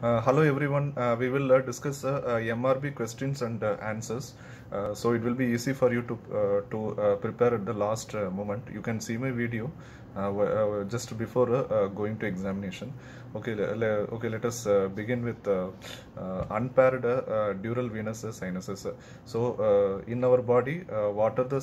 Hello everyone. We will discuss MRB questions and answers. So it will be easy for you to prepare at the last moment. You can see my video just before going to examination. Okay. Let us begin with unpaired dural venous sinuses. So in our body, what are the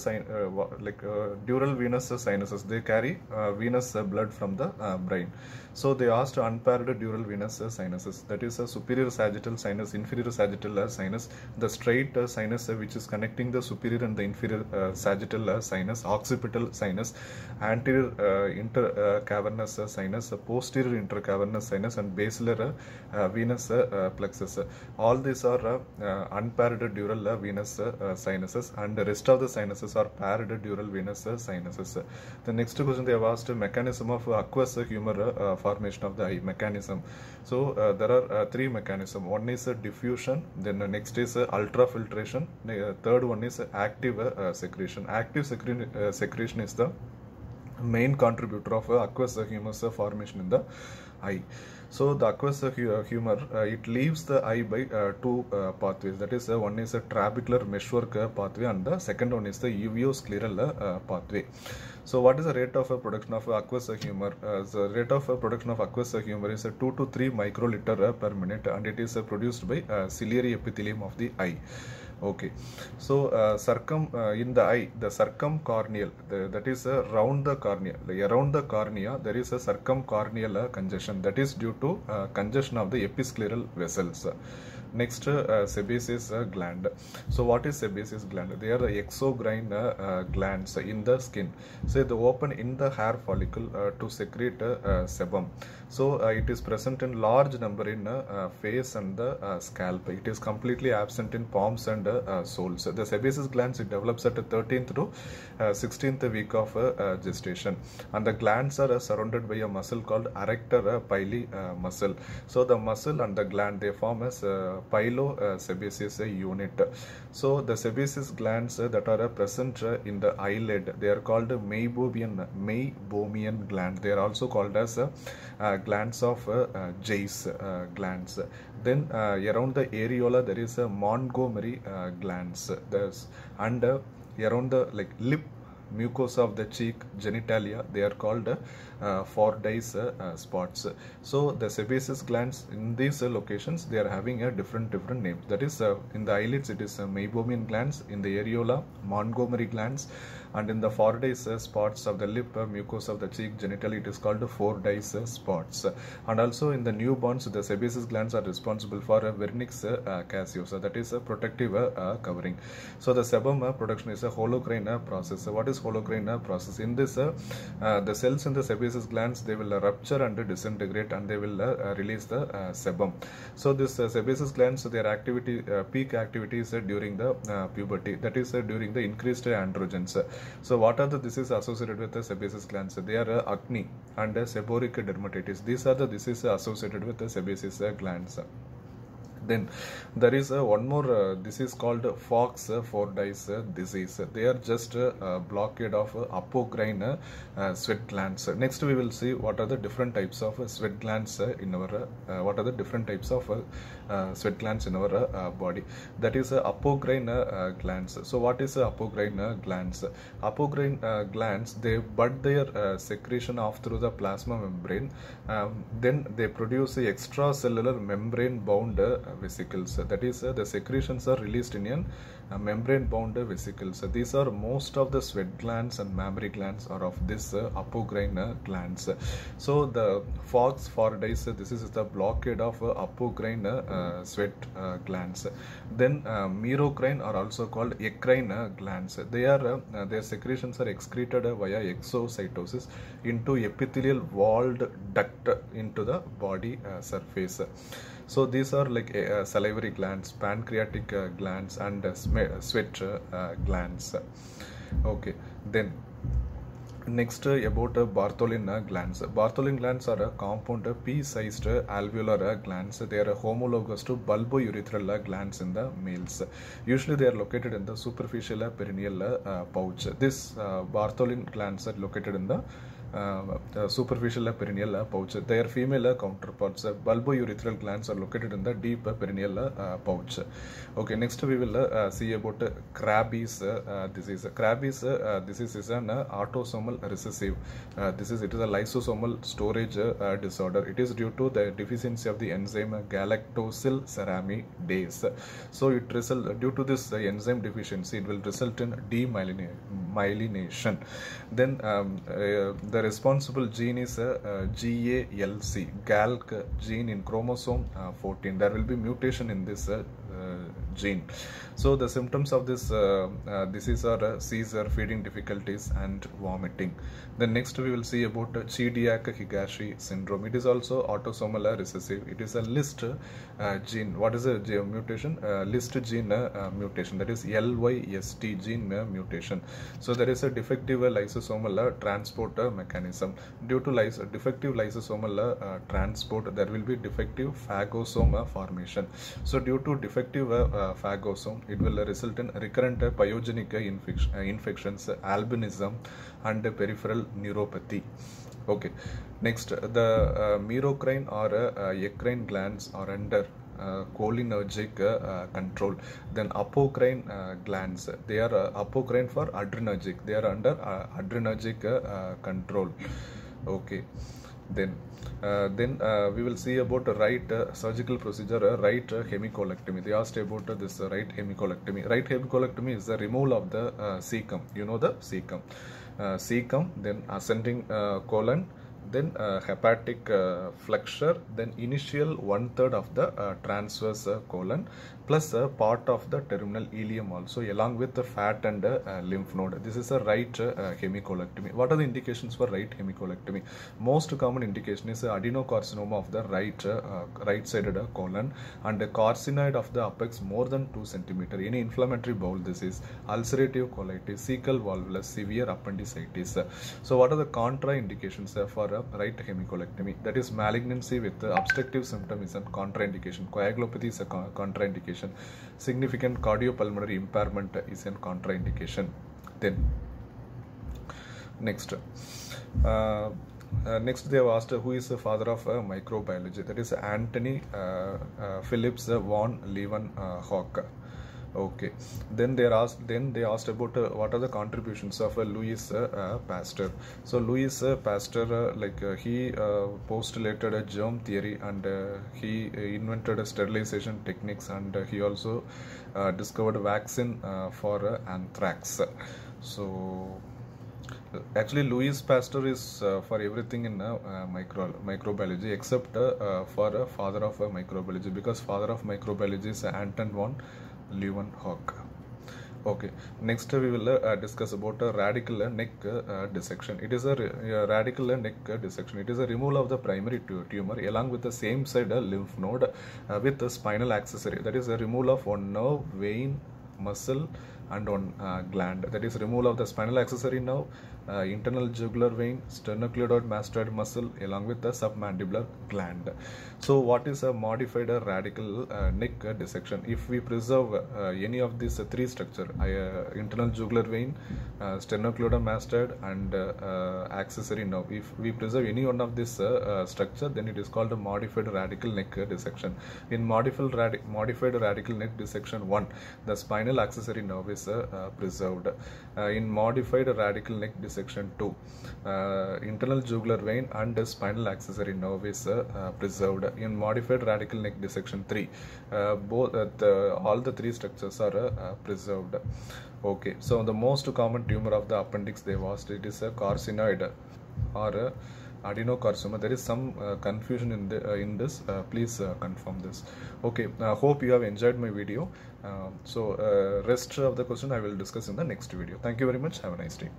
dural venous sinuses? They carry venous blood from the brain. So they asked unpaired dural venous sinuses, that is a superior sagittal sinus, inferior sagittal sinus, the straight sinus which is connecting the superior and the inferior sagittal sinus, occipital sinus, anterior intercavernous sinus, posterior intercavernous sinus, and basilar venous plexus. All these are unpaired dural venous sinuses, and the rest of the sinuses are paired dural venous sinuses. The next question they have asked, mechanism of aqueous humor formation of the eye mechanism. So there are three mechanisms. One is diffusion, then the next is ultrafiltration, third one is active secretion. Active secretion is the main contributor of aqueous humor formation in the eye. So the aqueous humor, it leaves the eye by two pathways. That is, one is a trabecular meshwork pathway, and the second one is the uveoscleral pathway. So what is the rate of production of aqueous humor? The rate of production of aqueous humor is 2 to 3 microliter per minute, and it is produced by ciliary epithelium of the eye. Okay, so in the eye, the circumcorneal, that is around the cornea. Around the cornea, there is a circumcorneal congestion. That is due to congestion of the episcleral vessels. Next, sebaceous gland. So what is sebaceous gland? They are exocrine glands in the skin. So they open in the hair follicle to secrete sebum. So it is present in large number in face and the scalp. It is completely absent in palms and soles. The sebaceous glands, it develops at the 13th to 16th week of gestation, and the glands are surrounded by a muscle called arrector pili muscle. So the muscle and the gland, they form as pilosebaceous unit. So the sebaceous glands that are present in the eyelid, they are called meibomian gland. They are also called as glands of Jay's glands. Then around the areola, there is a Montgomery glands. And around the lip mucosa of the cheek, genitalia, they are called Fordyce spots. So the sebaceous glands in these locations, they are having a different names. That is, in the eyelids, it is meibomian glands; in the areola, Montgomery glands; and in the Fordyce spots of the lip mucosa of the cheek, genitalia, it is called Fordyce spots. And also in the newborns, the sebaceous glands are responsible for vernix caseosa, that is a protective covering. So the sebum production is a holocrine process. What is holocrine process? In this, the cells in the sebaceous glands, they will rupture and disintegrate, and they will release the sebum. So this sebaceous glands, their activity, peak activity is during the puberty, that is during the increased androgens. So what are the diseases associated with the sebaceous glands? They are acne and seborrheic dermatitis. These are the diseases associated with the sebaceous glands. Then there is one more disease called Fox-Fordyce disease. They are just blockade of apocrine sweat glands. Next we will see what are the different types of sweat glands in our sweat glands in our body. That is apocrine glands. So what is apocrine glands? Apocrine glands, they bud their secretion off through the plasma membrane. Then they produce extracellular membrane bound vesicles. That is, the secretions are released in membrane bound vesicles. These are most of the sweat glands and mammary glands are of this apocrine glands. So the Fox-Fordyce, this is the blockade of apocrine sweat glands. Then merocrine are also called eccrine glands. They are their secretions are excreted via exocytosis into epithelial walled duct into the body surface. So these are like salivary glands, pancreatic glands, and sweat glands. Okay, then next about Bartholin glands. Bartholin glands are a compound pea-sized alveolar glands. They are homologous to bulbourethral glands in the males. Usually they are located in the superficial perineal pouch. This Bartholin glands are located in the superficial perineal pouch. Their female counterparts, bulbourethral glands are located in the deep perineal pouch. Okay, next we will see about Krabbe's disease. Krabbe's disease is an autosomal recessive disease. It is a lysosomal storage disorder. It is due to the deficiency of the enzyme galactosyl ceramidase. So it result due to this enzyme deficiency, it will result in demyelination. Then the responsible gene is GALC, GALC gene in chromosome 14. There will be mutation in this gene. So the symptoms of this disease are seizure, feeding difficulties, and vomiting. Then next we will see about Chidiac-Higashi syndrome. It is also autosomal recessive. It is a LIST gene. What is a mutation? LIST gene mutation. That is LYST gene mutation. So there is a defective lysosomal transport mechanism. Due to defective lysosomal transport, there will be defective phagosome formation. So due to defective phagosome, it will result in recurrent pyogenic infections, albinism, and peripheral neuropathy. Okay, next the merocrine or eccrine glands are under cholinergic control. Then apocrine glands, they are apocrine for adrenergic, they are under adrenergic control. Okay, then we will see about right surgical procedure, right hemicolectomy. They asked about this right hemicolectomy. Right hemicolectomy is the removal of the cecum. You know the cecum. Cecum, then ascending colon, then hepatic flexure, then initial 1/3 of the transverse colon, plus part of the terminal ileum also, along with the fat and lymph node. This is a right hemicolectomy. What are the indications for right hemicolectomy? Most common indication is adenocarcinoma of the right-sided colon, and carcinoid of the apex more than 2 cm. Any inflammatory bowel disease, ulcerative colitis, cecal volvulus, severe appendicitis. So what are the contraindications for right hemicolectomy? That is malignancy with obstructive symptom is a contraindication. Coagulopathy is a contraindication. Significant cardiopulmonary impairment is a contraindication. Then next they have asked who is the father of microbiology. That is Anthony Phillips von Leeuwenhoek. Okay, then they asked about what are the contributions of Louis Pasteur. So Louis Pasteur, he postulated a germ theory, and he invented sterilization techniques, and he also discovered vaccine for anthrax. So actually Louis Pasteur is for everything in microbiology except for father of microbiology, because father of microbiology is Anton von Leeuwenhoek. Okay, next we will discuss about a radical neck dissection. It is a radical neck dissection. It is a removal of the primary tumor along with the same side lymph node with the spinal accessory. That is a removal of one nerve, vein, muscle, and one gland. That is removal of the spinal accessory nerve, internal jugular vein, sternocleidoid mastoid muscle, along with the submandibular gland. So what is a modified radical neck dissection? If we preserve any of these three structure, internal jugular vein, sternocleidoid mastoid, and accessory nerve, if we preserve any one of this structure, then it is called a modified radical neck dissection. In modified radical neck dissection 1, the spinal accessory nerve is preserved. In modified radical neck dissection 2, internal jugular vein and spinal accessory nerve is preserved. In modified radical neck dissection 3, all the three structures are preserved. Okay, so the most common tumor of the appendix they asked, it is a carcinoid or adenocarcinoma. There is some confusion in this. Please confirm this. Okay, hope you have enjoyed my video. So rest of the question I will discuss in the next video. Thank you very much. Have a nice day.